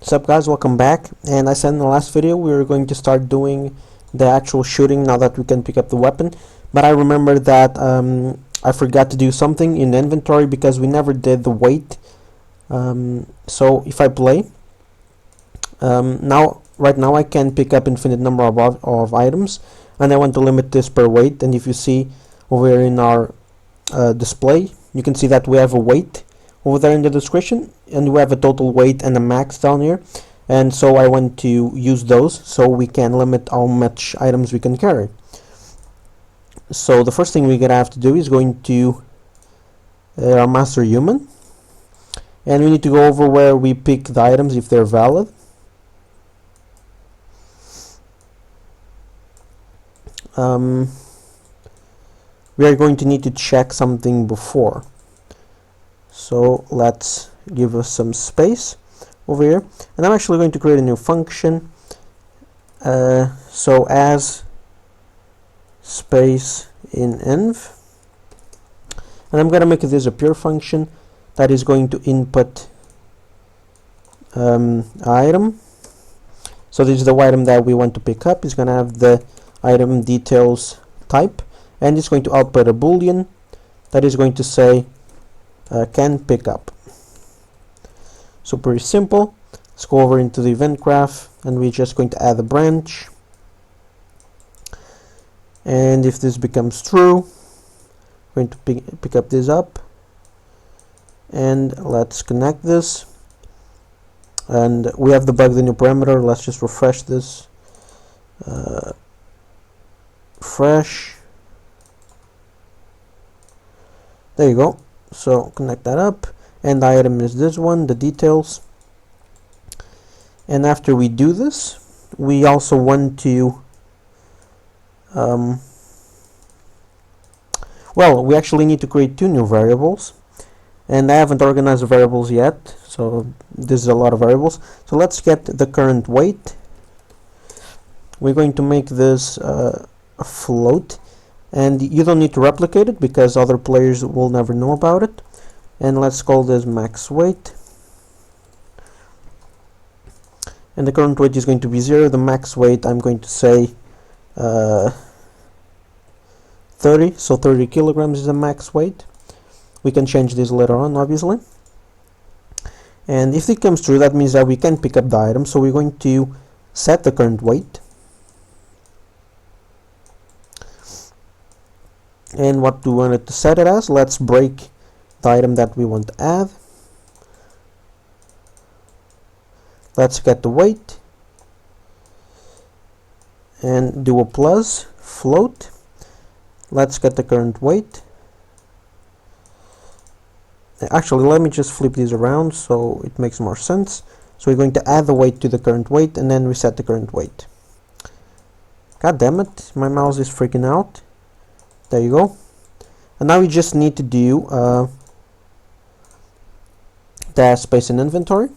Sup guys, welcome back. And I said in the last video we were going to start doing the actual shooting now that we can pick up the weapon, but I remember that I forgot to do something in the inventory because we never did the weight. So if I play right now I can pick up infinite number of items, and I want to limit this per weight. And if you see over here in our display, you can see that we have a weight over there in the description, and we have a total weight and a max down here, and so I want to use those so we can limit how much items we can carry. So the first thing we're gonna have to do is going to our master human, and we need to go over where we pick the items if they're valid. We are going to need to check something before. So let's give us some space over here, and I'm actually going to create a new function. So as space in env, and I'm going to make this a pure function that is going to input item. So this is the item that we want to pick up. It's going to have the item details type, and it's going to output a boolean that is going to say can pick up. So pretty simple. Let's go over into the event graph, and we're just going to add a branch, and if this becomes true, we're going to pick up this up, and let's connect this. And we have debugged the new parameter. Let's just refresh this. Fresh. There you go. So connect that up, and the item is this one, the details. And after we do this, we also want to well, we actually need to create two new variables, and I haven't organized the variables yet, so this is a lot of variables. So let's get the current weight. We're going to make this a float, and you don't need to replicate it because other players will never know about it. And let's call this max weight, and the current weight is going to be 0. The max weight, I'm going to say 30, so 30 kilograms is the max weight. We can change this later on, obviously. And if it comes true, that means that we can pick up the item. So we're going to set the current weight. And what do we want it to set it as? Let's break the item that we want to add. Let's get the weight and do a plus float. Let's get the current weight. Actually, let me just flip these around so it makes more sense. So we're going to add the weight to the current weight, and then we set the current weight. God damn it, my mouse is freaking out. There you go. And now we just need to do the space in inventory.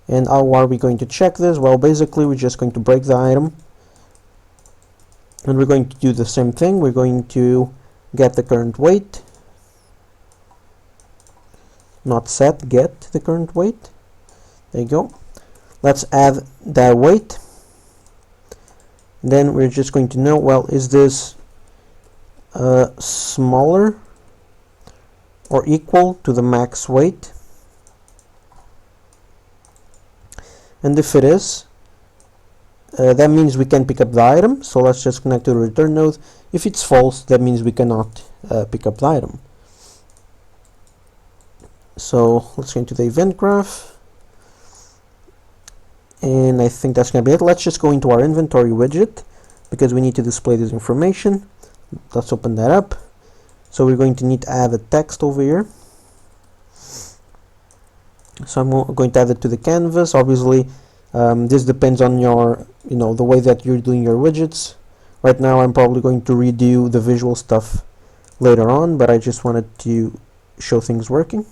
And how are we going to check this? Well, basically we're just going to break the item, and we're going to do the same thing. We're going to get the current weight, not set, get the current weight. There you go. Let's add that weight. Then we're just going to know, well, is this smaller or equal to the max weight? And if it is, that means we can pick up the item. So let's just connect to the return node. If it's false, that means we cannot pick up the item. So let's go into the event graph, and I think that's going to be it. Let's just go into our inventory widget because we need to display this information. Let's open that up. So we're going to need to add a text over here. So I'm going to add it to the canvas. Obviously, this depends on your, the way that you're doing your widgets. Right now, I'm probably going to redo the visual stuff later on, but I just wanted to show things working.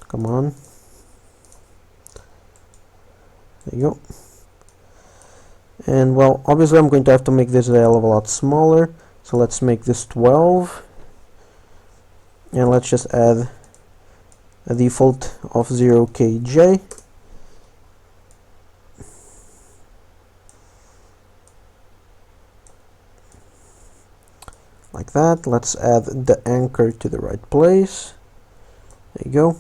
Come on. There you go. And well, obviously I'm going to have to make this a hell of a lot smaller. So let's make this 12. And let's just add a default of 0kj. Like that. Let's add the anchor to the right place. There you go.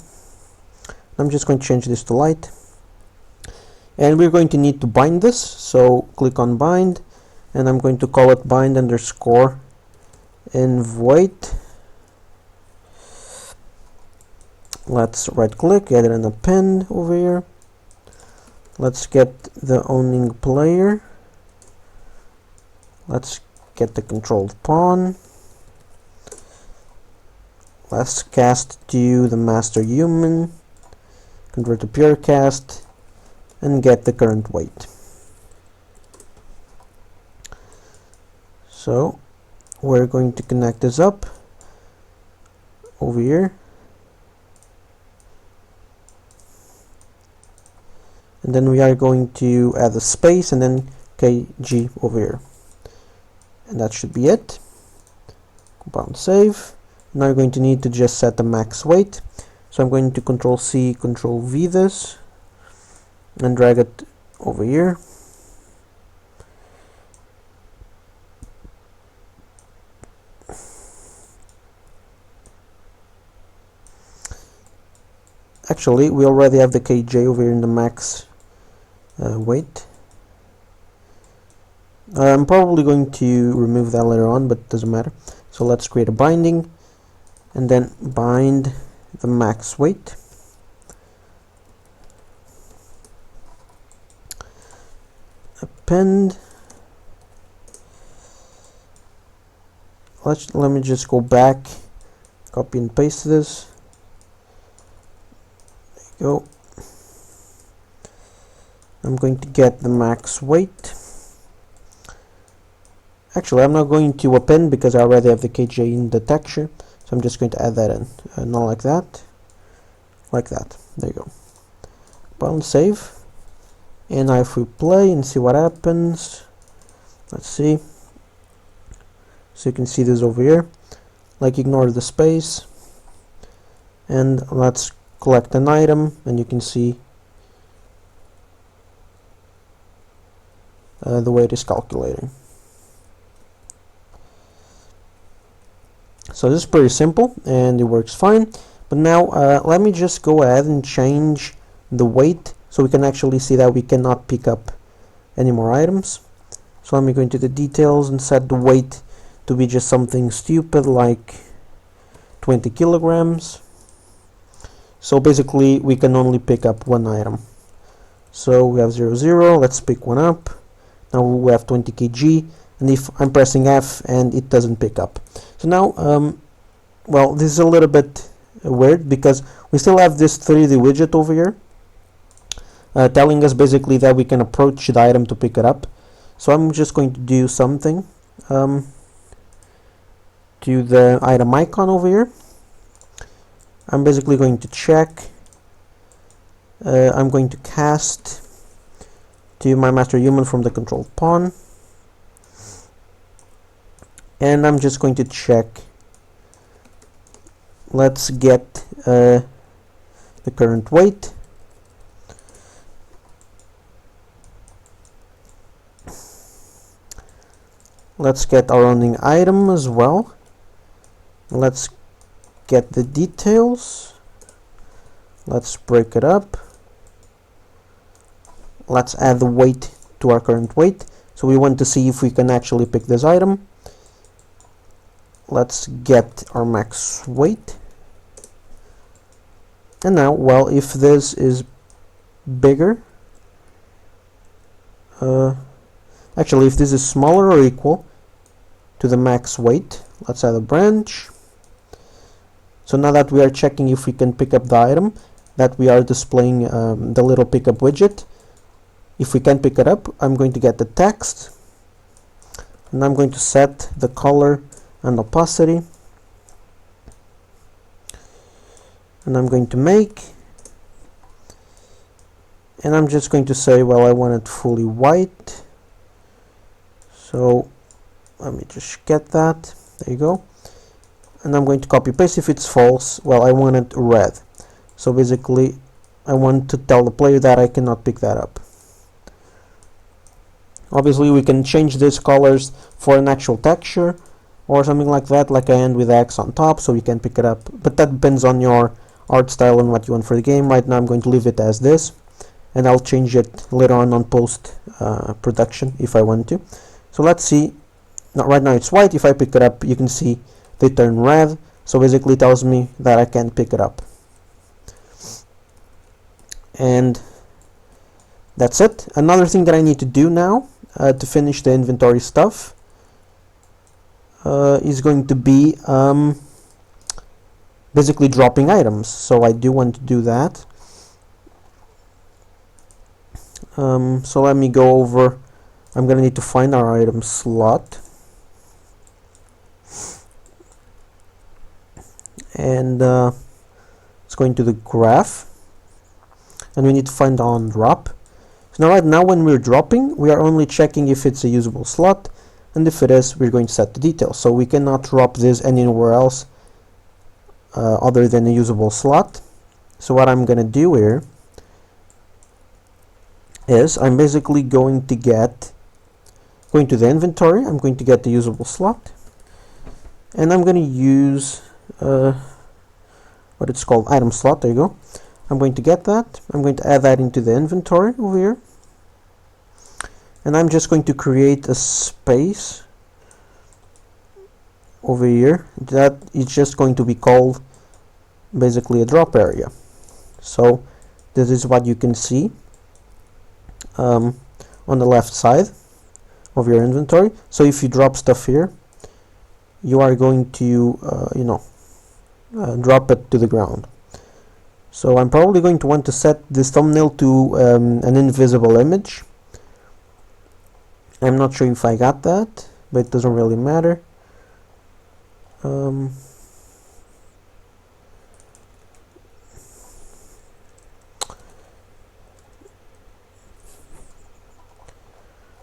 I'm just going to change this to light. And we're going to need to bind this, so click on bind, and I'm going to call it bind underscore env weight. Let's right click, add an append over here. Let's get the owning player. Let's get the controlled pawn. Let's cast to the master human, convert to pure cast, and get the current weight. So we're going to connect this up over here, and then we are going to add a space and then kg over here, and that should be it. Compound save. Now you're going to need to just set the max weight, so I'm going to Control C, Control V this and drag it over here. Actually, we already have the kj over here in the max weight. I'm probably going to remove that later on, but it doesn't matter. So let's create a binding and then bind the max weight. Append. Let me just go back, copy and paste this. There you go. I'm going to get the max weight. Actually, I'm not going to append because I already have the kj in the texture, so I'm just going to add that in. Not like that, like that. There you go. Bound save. And now if we play and see what happens, let's see. So you can see this over here. Like, ignore the space, and let's collect an item, and you can see the weight is calculating. So this is pretty simple and it works fine. But now let me just go ahead and change the weight so we can actually see that we cannot pick up any more items. So let me go into the details and set the weight to be just something stupid like 20 kilograms. So basically we can only pick up one item. So we have 0, 0, let's pick one up. Now we have 20 kg, and if I'm pressing F and it doesn't pick up. So now, well, this is a little bit weird because we still have this 3D widget over here telling us basically that we can approach the item to pick it up. So I'm just going to do something to the item icon over here. I'm basically going to check. I'm going to cast to my master human from the controlled pawn, and I'm just going to check. Let's get the current weight. Let's get our owning item as well. Let's get the details. Let's break it up. Let's add the weight to our current weight. So we want to see if we can actually pick this item. Let's get our max weight. And now, well, if this is bigger, actually if this is smaller or equal to the max weight, let's add a branch. So now that we are checking if we can pick up the item, that we are displaying the little pickup widget. If we can pick it up, I'm going to get the text, and I'm going to set the color and opacity, and I'm going to make, and I'm just going to say, well, I want it fully white. So let me just get that. There you go. And I'm going to copy paste. If it's false, well, I want it red. So basically I want to tell the player that I cannot pick that up. Obviously we can change these colors for an actual texture or something like that, like I end with X on top so you can pick it up, but that depends on your art style and what you want for the game. Right now I'm going to leave it as this, and I'll change it later on post production if I want to. So let's see. Now, right now it's white. If I pick it up, you can see they turn red, so basically it tells me that I can't pick it up. And that's it. Another thing that I need to do now to finish the inventory stuff is going to be basically dropping items. So I do want to do that. So let me go over. I'm gonna need to find our item slot, and let's go into the graph, and we need to find on drop. So now, right now when we're dropping, we are only checking if it's a usable slot, and if it is, we're going to set the details. So we cannot drop this anywhere else other than a usable slot. So what I'm gonna do here is I'm basically going to to the inventory. I'm going to get the usable slot, and I'm going to use what it's called, item slot. There you go. I'm going to get that. I'm going to add that into the inventory over here, and I'm just going to create a space over here that is just going to be called basically a drop area. So this is what you can see on the left side of your inventory. So if you drop stuff here, you are going to drop it to the ground. So I'm probably going to want to set this thumbnail to an invisible image. I'm not sure if I got that, but it doesn't really matter.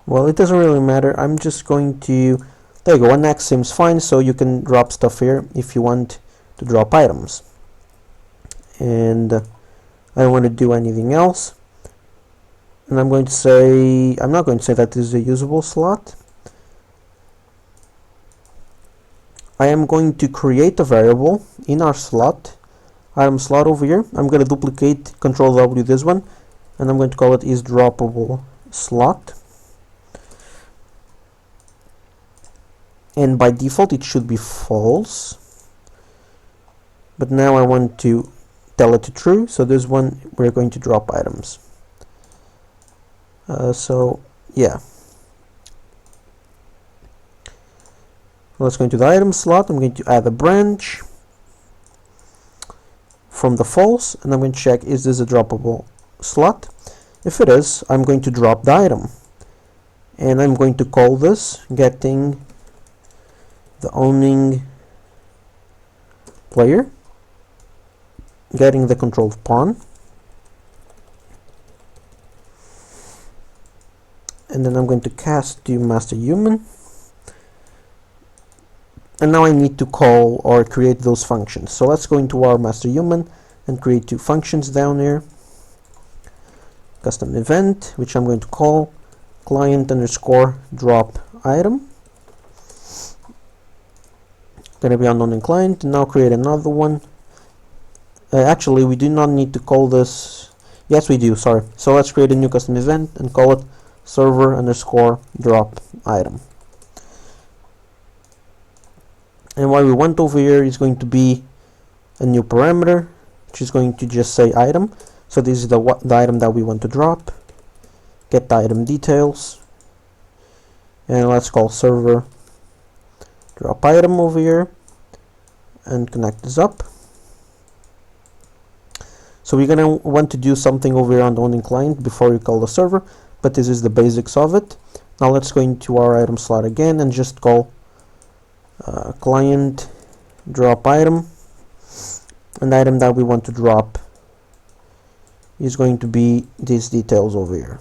Well, it doesn't really matter. I'm just going to, there you go, 1x seems fine, so you can drop stuff here if you want to drop items. And I don't want to do anything else. And I'm going to say, I'm not going to say that this is a usable slot. I am going to create a variable in our slot, item slot over here. I'm going to duplicate Control W this one, and I'm going to call it is droppable slot. And by default it should be false, but now I want to tell it to true, so this one we're going to drop items. So yeah, let's go into the item slot. I'm going to add a branch from the false, and I'm going to check, is this a droppable slot? If it is, I'm going to drop the item, and I'm going to call this getting the owning player, getting the controlled pawn, and then I'm going to cast to master human, and now I need to call or create those functions. So let's go into our master human and create two functions down here. Custom event, which I'm going to call client underscore drop item. Going to be unknown client. Now create another one. Actually, we do not need to call this. Yes, we do. Sorry. So let's create a new custom event and call it server underscore drop item. And what we want over here is going to be a new parameter, which is going to just say item. So this is the item that we want to drop. Get the item details, and let's call server drop item over here and connect this up. So we're gonna want to do something over here on the owning client before we call the server, but this is the basics of it. Now let's go into our item slot again and just call client drop item, and the item that we want to drop is going to be these details over here.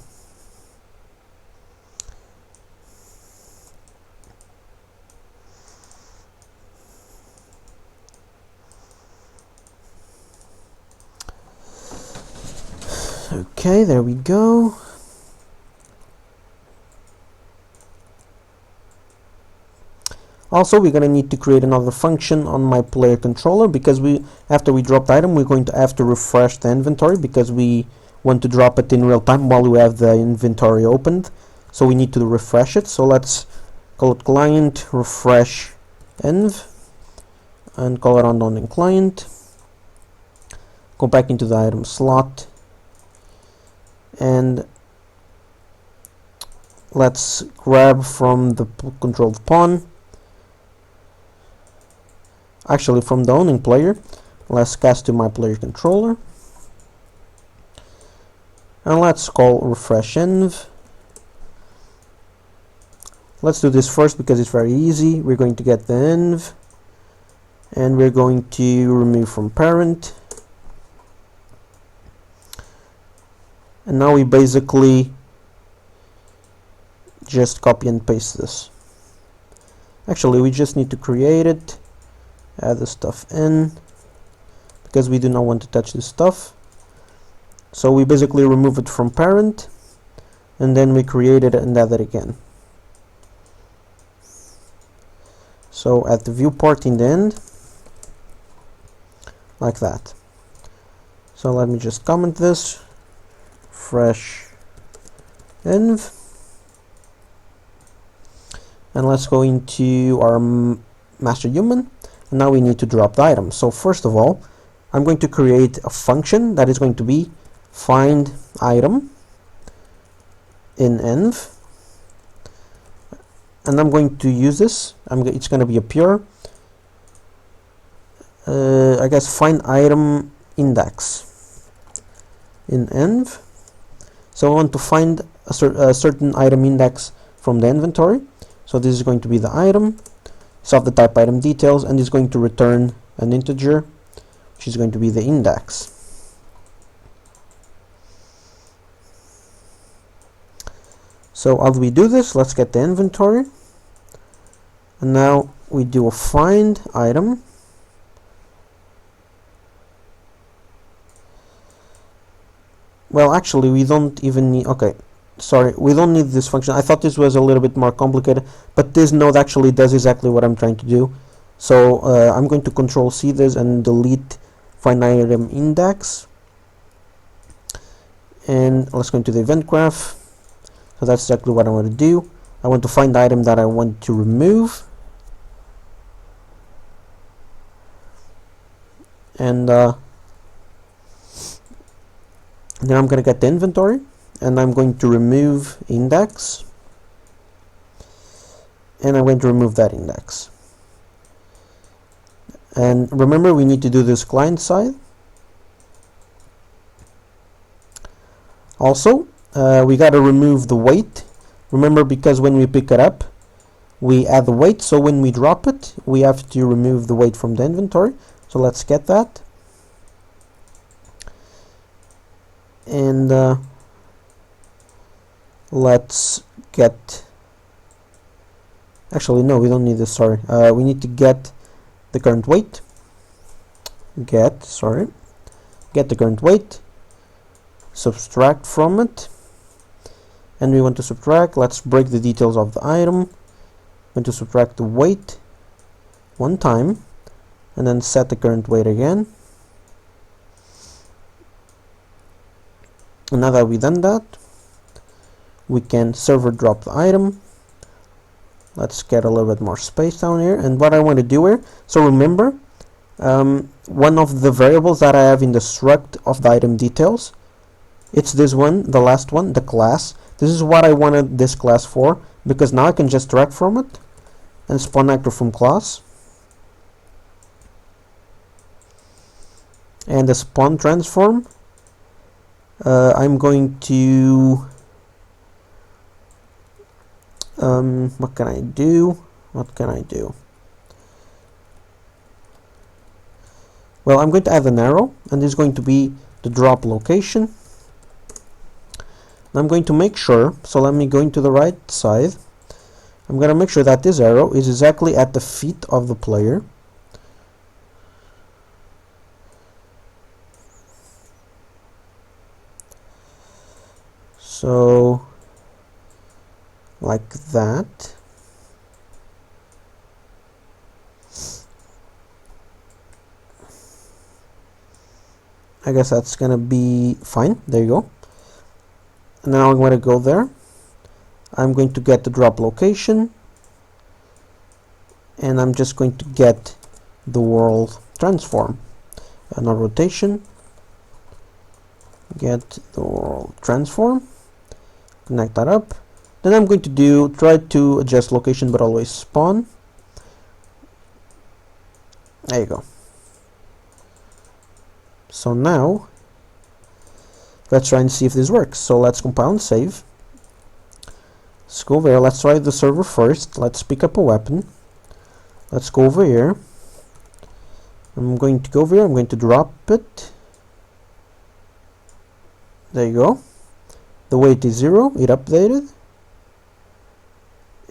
Okay, there we go. Also, we're going to need to create another function on my player controller, because after we drop the item, we're going to have to refresh the inventory, because we want to drop it in real time while we have the inventory opened. So we need to refresh it. So let's call it client refresh env and call it unknown client. Go back into the item slot and let's grab from the controlled pawn, actually from the owning player. Let's cast to my player controller and let's call refresh env. Let's do this first because it's very easy. We're going to get the env and we're going to remove from parent. And now we basically just copy and paste this. Actually, we just need to create it, add the stuff in, because we do not want to touch this stuff. So we basically remove it from parent, and then we create it and add it again. So at the viewport in the end, like that. So let me just comment this. Fresh env, and let's go into our master human, and now we need to drop the item. So first of all, I'm going to create a function that is going to be find item in env, and I'm going to use this. It's going to be a pure I guess find item index in env. So I want to find a certain item index from the inventory. So this is going to be the item. It's of the type item details, and it's going to return an integer, which is going to be the index. So how do we do this? Let's get the inventory. And now we do a find item. Well, actually, we don't even need... Okay, sorry, we don't need this function. I thought this was a little bit more complicated, but this node actually does exactly what I'm trying to do. So I'm going to control C this and delete find item index. And let's go into the event graph. So that's exactly what I want to do. I want to find the item that I want to remove. And then I'm going to get the inventory, and I'm going to remove index, and I'm going to remove that index. And remember, we need to do this client side. Also, we got to remove the weight. Remember, because when we pick it up, we add the weight, so when we drop it, we have to remove the weight from the inventory. So let's get that. And let's get... Actually, no, we don't need this, sorry. We need to get the current weight. Get the current weight. Subtract from it. And we want to subtract, let's break the details of the item. I'm going to subtract the weight one time, and then set the current weight again. And now that we've done that, we can server drop the item. Let's get a little bit more space down here. And what I want to do here, so remember, one of the variables that I have in the struct of the item details, it's this one, the last one, the class. This is what I wanted this class for, because now I can just drag from it and spawn actor from class. And the spawn transform, I'm going to what can I do? Well, I'm going to add an arrow, and this is going to be the drop location. And I'm going to make sure, so let me go into the right side. I'm going to make sure that this arrow is exactly at the feet of the player. So like that. I guess that's gonna be fine. There you go. And now I'm gonna go there. I'm going to get the drop location, and I'm just going to get the world transform. Not rotation. Get the world transform. Connect that up. Then I'm going to try to adjust location, but always spawn. There you go. So now let's try and see if this works. So let's compile and save. Let's go over here. Let's try the server first. Let's pick up a weapon. Let's go over here. I'm going to go over here. I'm going to drop it. There you go. The weight is 0. It updated.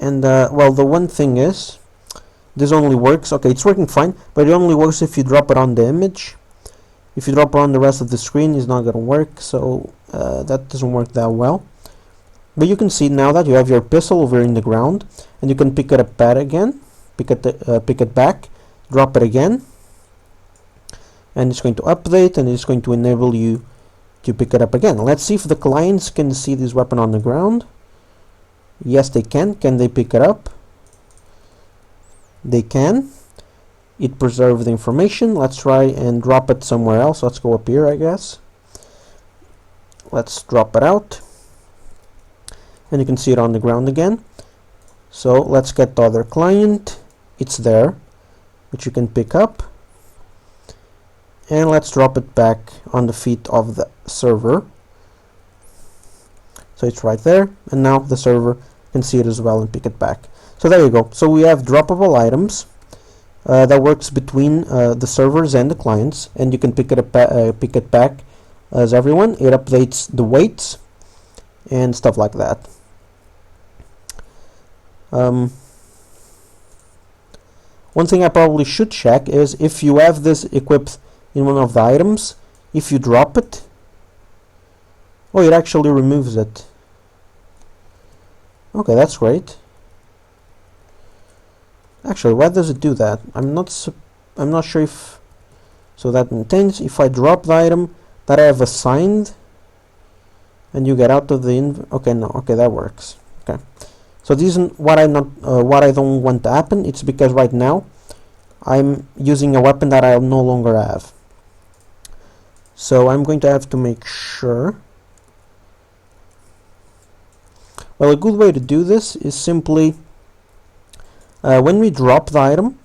And well, the one thing is, this only works. Okay, it's working fine, but it only works if you drop it on the image. If you drop it on the rest of the screen, it's not going to work. So that doesn't work that well. But you can see now that you have your pistol over in the ground, and you can pick it up again, pick it back, drop it again, and it's going to update, and it's going to enable you to pick it up again. Let's see if the clients can see this weapon on the ground. Yes, they can. Can they pick it up? They can. It preserved the information. Let's try and drop it somewhere else. Let's go up here, I guess. Let's drop it out. And you can see it on the ground again. So let's get the other client. It's there, which you can pick up. And let's drop it back on the feet of the server. So it's right there, and now the server can see it as well and pick it back. So there you go. So we have droppable items that works between the servers and the clients, and you can pick it back as everyone. It updates the weights and stuff like that. One thing I probably should check is if you have this equipped in one of the items, if you drop it, oh, it actually removes it. Okay, that's great. Actually, why does it do that? I'm not sure if. So that maintains if I drop the item that I have assigned, and you get out of the okay, no, okay, that works. Okay, so this is what I don't want to happen. It's because right now I'm using a weapon that I no longer have. So I'm going to have to make sure. Well, a good way to do this is simply when we drop the item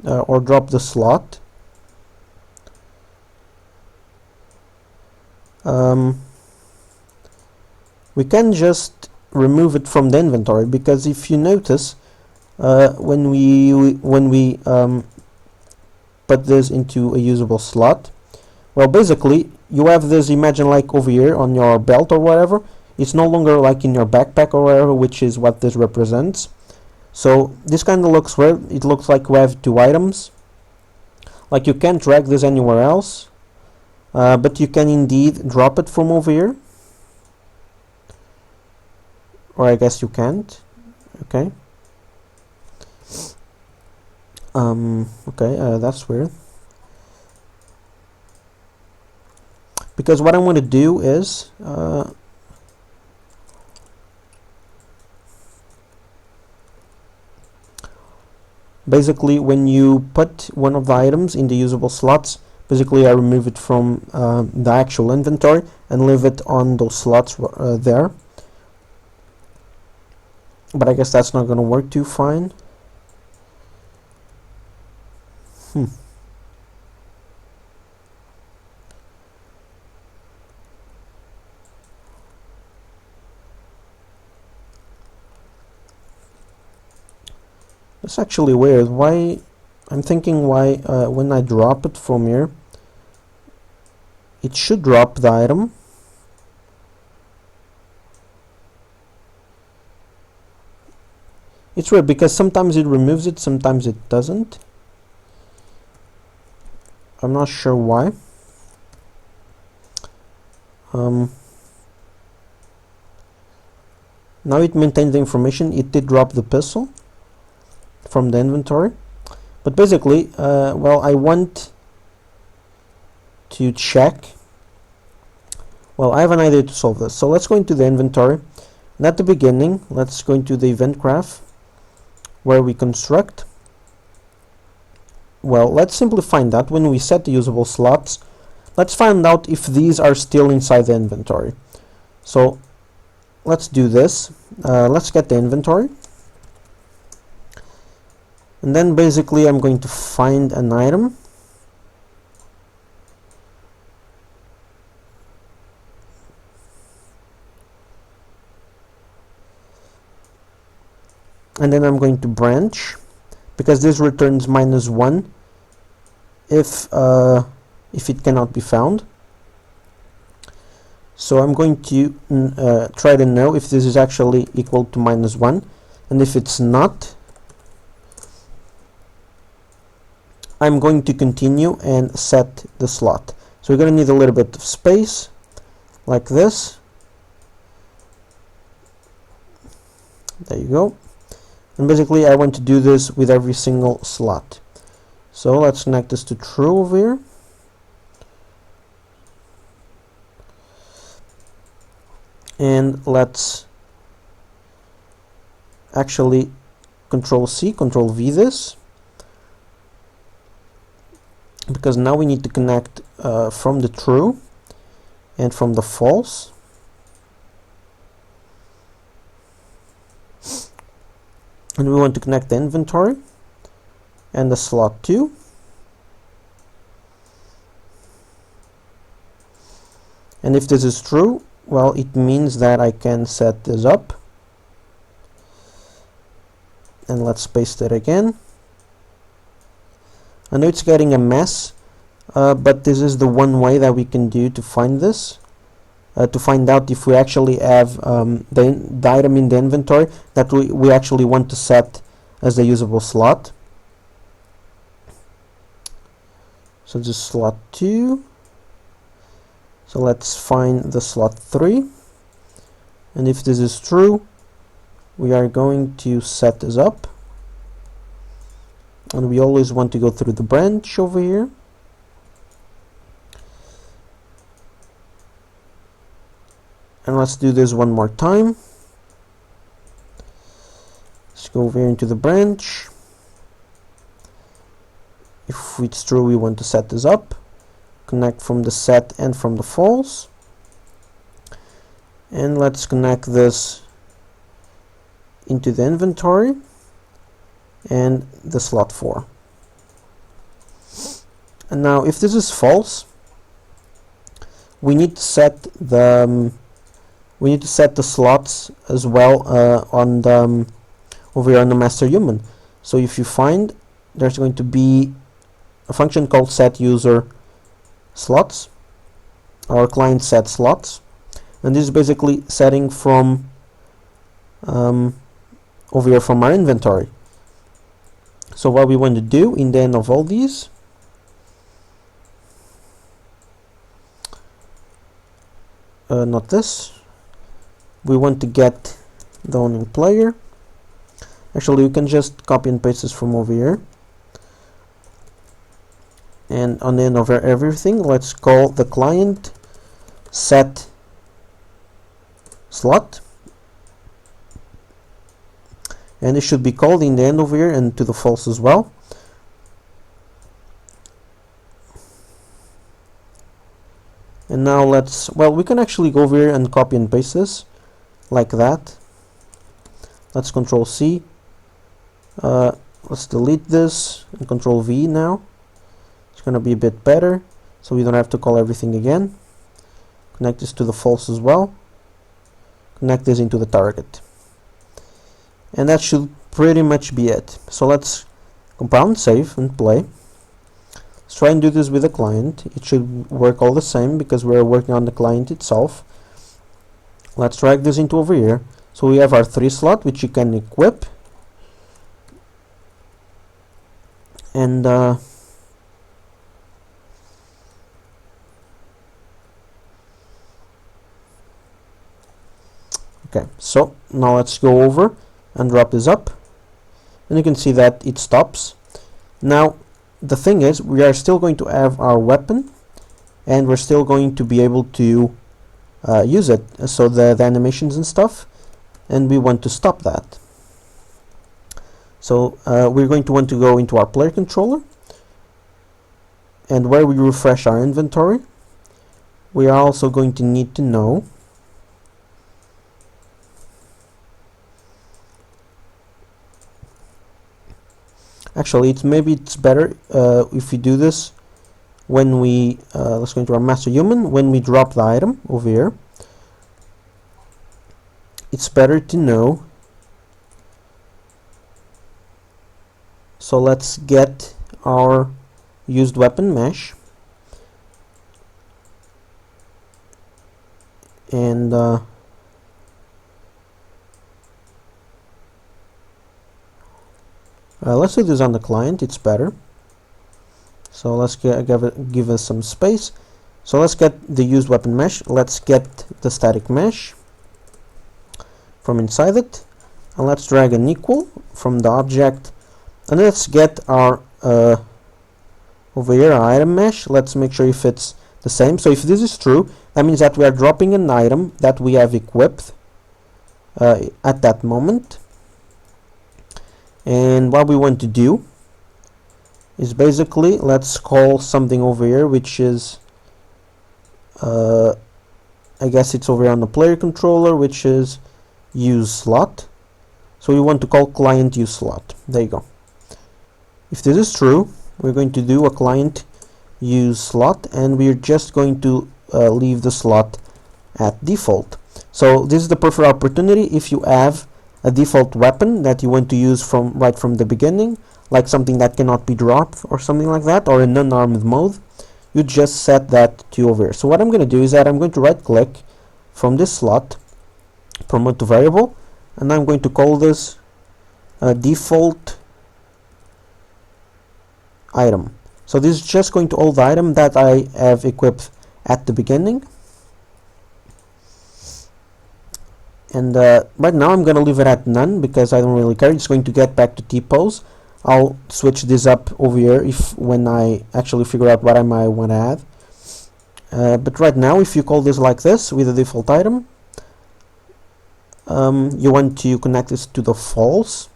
or drop the slot, we can just remove it from the inventory, because if you notice, when we put this into a usable slot, well, basically you have this, imagine like over here on your belt or whatever. It's no longer like in your backpack or whatever, which is what this represents. So this kind of looks weird. It looks like we have two items. Like you can't drag this anywhere else, but you can indeed drop it from over here. Or I guess you can't. Okay. Okay, that's weird. Because what I'm going to do is basically when you put one of the items in the usable slots, basically I remove it from the actual inventory and leave it on those slots there. But I guess that's not going to work too fine. It's actually weird. Why? I'm thinking why when I drop it from here, it should drop the item. It's weird because sometimes it removes it, sometimes it doesn't. I'm not sure why. Now it maintains the information. It did drop the pistol from the inventory, but basically well, I want to check. Well, I have an idea to solve this. So let's go into the inventory, and at the beginning let's go into the event graph where we construct. Well, let's simply find out when we set the usable slots. Let's find out if these are still inside the inventory. So let's do this. Let's get the inventory, and then basically I'm going to find an item. And then I'm going to branch, because this returns -1 if it cannot be found. So I'm going to try to know if this is actually equal to -1, and if it's not, I'm going to continue and set the slot. So we're going to need a little bit of space like this. There you go. And basically I want to do this with every single slot. So let's connect this to true over here. And let's actually Control-C, Control-V this, because now we need to connect from the true and from the false. And we want to connect the inventory and the slot 2. And if this is true, well, it means that I can set this up. And let's paste it again. I know it's getting a mess, but this is the one way that we can do to find this. To find out if we actually have the item in the inventory that we actually want to set as the usable slot. So this is slot 2. So let's find the slot 3. And if this is true, we are going to set this up. And we always want to go through the branch over here. And let's do this one more time. Let's go over here into the branch. If it's true, we want to set this up. Connect from the set and from the false. And let's connect this into the inventory and the slot 4. And now if this is false, we need to set the slots as well on the over here on the master human. So if you find, there's going to be a function called set user slots, or client set slots, and this is basically setting from over here from our inventory. So what we want to do in the end of all these, not this, we want to get the owning player. Actually, we can just copy and paste this from over here, and on the end of everything, let's call the client set slot, and it should be called in the end over here and to the false as well. And now let's, well, we can actually go over here and copy and paste this like that. Let's Control-C, let's delete this, and Control-V now. It's going to be a bit better, so we don't have to call everything again. Connect this to the false as well. Connect this into the target. And that should pretty much be it. So let's compound, save, and play. Let's try and do this with the client. It should work all the same because we're working on the client itself. Let's drag this into over here. So we have our 3 slot, which you can equip. And Okay, so now let's go over and drop this up, and you can see that it stops. Now the thing is, we are still going to have our weapon, and we're still going to be able to use it, so the animations and stuff, and we want to stop that. So we're going to want to go into our player controller, and where we refresh our inventory, we are also going to need to know actually maybe it's better if we do this when we let's go into our master human. When we drop the item over here, it's better to know. So let's get our used weapon mesh, and let's do this on the client, it's better. So let's give us some space. So let's get the used weapon mesh, let's get the static mesh from inside it, and let's drag an equal from the object, and let's get our over here our item mesh. Let's make sure if it's the same. So if this is true, that means that we are dropping an item that we have equipped at that moment. And what we want to do is basically, let's call something over here, which is I guess it's over here on the player controller, which is use slot. So we want to call client use slot. There you go. If this is true, we're going to do a client use slot, and we're just going to leave the slot at default. So this is the perfect opportunity if you have a default weapon that you want to use right from the beginning, like something that cannot be dropped or something like that, or in unarmed mode, you just set that to over here. So what I'm going to do is that I'm going to right click from this slot, promote to variable, and I'm going to call this default item. So this is just going to hold the item that I have equipped at the beginning. And right now I'm going to leave it at none because I don't really care. It's going to get back to T-pose. I'll switch this up over here when I actually figure out what I might want to add. But right now, if you call this like this with a default item, you want to connect this to the false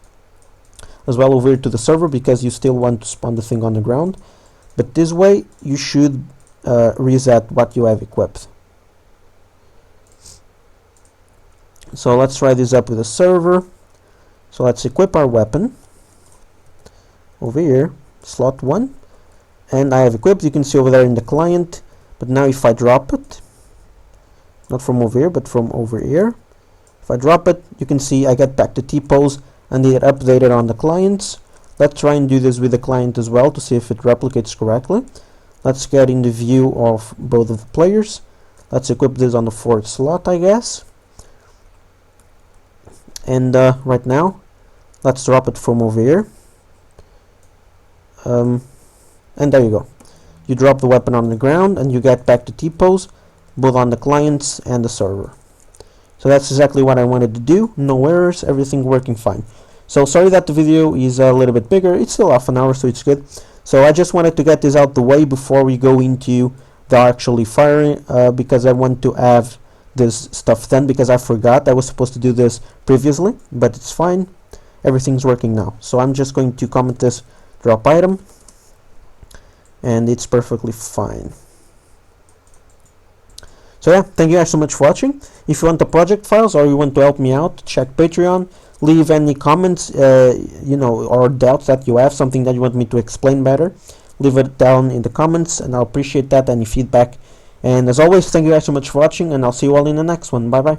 as well over here to the server, because you still want to spawn the thing on the ground. But this way you should reset what you have equipped. So let's try this up with the server. So let's equip our weapon over here, slot 1, and I have equipped. You can see over there in the client. But now if I drop it, not from over here but from over here, if I drop it, you can see I get back to T-pose and they get updated on the clients. Let's try and do this with the client as well to see if it replicates correctly. Let's get in the view of both of the players. Let's equip this on the 4th slot, I guess. And right now, let's drop it from over here. And there you go. You drop the weapon on the ground and you get back to T-pose, both on the clients and the server. So that's exactly what I wanted to do. No errors, everything working fine. So sorry that the video is a little bit bigger. It's still half an hour, so it's good. So I just wanted to get this out the way before we go into the actually firing, because I want to have this stuff done, because I forgot I was supposed to do this previously, but it's fine. Everything's working now. So I'm just going to comment this drop item, and it's perfectly fine. So yeah, thank you guys so much for watching. If you want the project files or you want to help me out, check Patreon. Leave any comments, or doubts that you have, something that you want me to explain better. Leave it down in the comments, and I'll appreciate that, any feedback. And as always, thank you guys so much for watching, and I'll see you all in the next one. Bye bye.